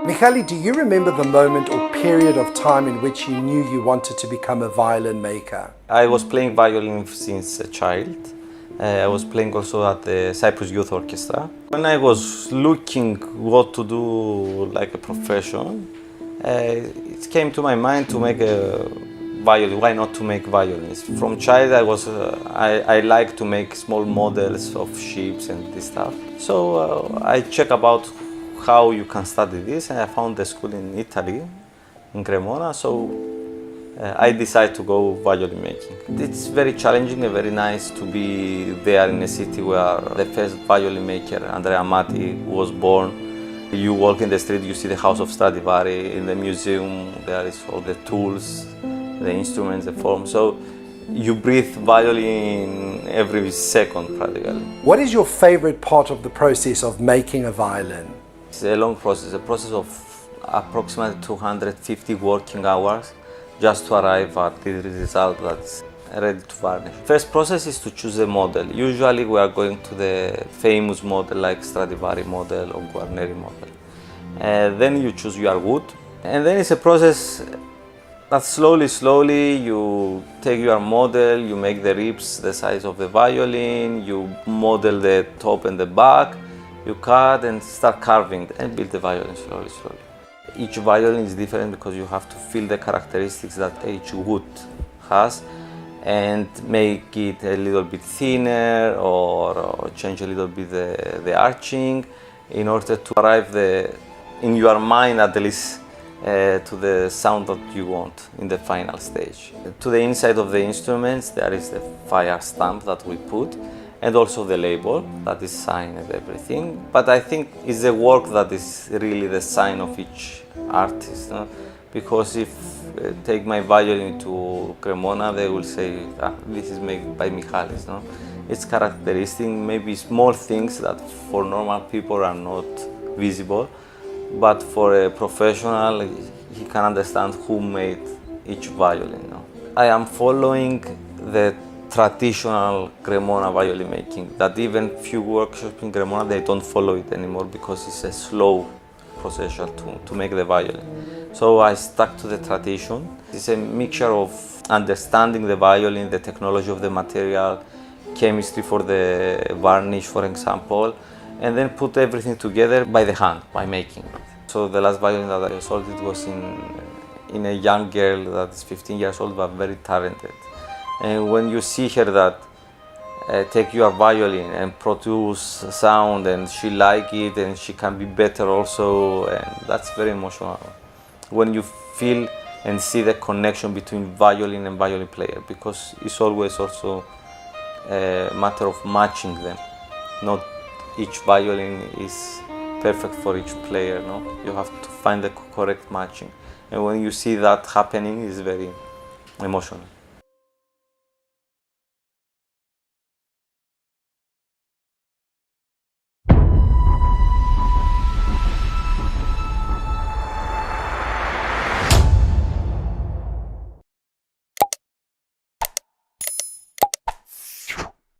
Michalis, do you remember the moment or period of time in which you knew you wanted to become a violin maker? I was playing violin since a child. I was playing also at the Cyprus Youth Orchestra. When I was looking what to do like a profession, it came to my mind to make a violin. Why not to make violins? From child I like to make small models of ships and this stuff. So I check about how you can study this, and I found the school in Italy, in Cremona. So I decided to go violin making. It's very challenging and very nice to be there in a city where the first violin maker, Andrea Amati, was born. You walk in the street, you see the house of Stradivari. In the museum, there is all the tools, the instruments, the forms. So you breathe violin every second practically. What is your favorite part of the process of making a violin? It's a long process, a process of approximately 250 working hours just to arrive at the result that's ready to varnish. First process is to choose a model. Usually we are going to the famous model like Stradivari model or Guarneri model. Then you choose your wood, and then it's a process that slowly you take your model, you make the ribs the size of the violin, you model the top and the back, you cut and start carving and build the violin slowly. Each violin is different because you have to feel the characteristics that each wood has and make it a little bit thinner or change a little bit the arching in order to arrive in your mind at least to the sound that you want in the final stage. To the inside of the instruments there is the fire stamp that we put, and also the label that is signed and everything. But I think it's the work that is really the sign of each artist. No? Because if take my violin to Cremona, they will say, this is made by Michalis. No? It's characteristic, maybe small things that for normal people are not visible, but for a professional, he can understand who made each violin. No? I am following the traditional Cremona violin making, that even few workshops in Cremona, they don't follow it anymore because it's a slow process to make the violin. So I stuck to the tradition. It's a mixture of understanding the violin, the technology of the material, chemistry for the varnish, for example, and then put everything together by the hand, by making it. So the last violin that I sold, it was in a young girl that is 15 years old but very talented. And when you see her that take your violin and produce sound, and she like it, and she can be better also, and that's very emotional. When you feel and see the connection between violin and violin player, because it's always also a matter of matching them. Not each violin is perfect for each player, no? You have to find the correct matching. And when you see that happening, it's very emotional.